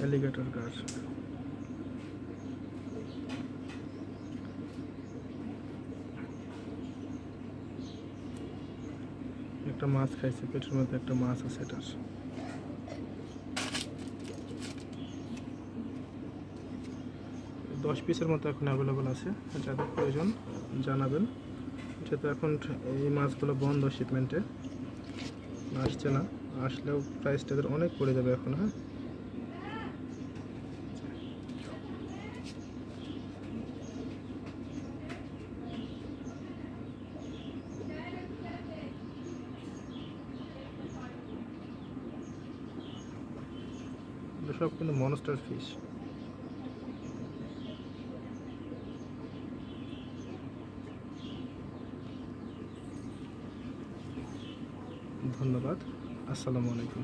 Alligator গাছ। একটা মাছ খাইছে, পেটের মধ্যে একটা মাছ আছে এটার। 10 পিসের মতো এখন অ্যাভেলেবল আছে, যাদের প্রয়োজন জানাবেন। যেহেতু এখন এই মাছগুলো বন্ধ, শিপমেন্টে আসছে না, আসলেও প্রাইসটা অনেক পড়ে যাবে এখন। হ্যাঁ, সব কিন্তু মনস্টার ফিশ। ধন্যবাদ, আসসালামু আলাইকুম।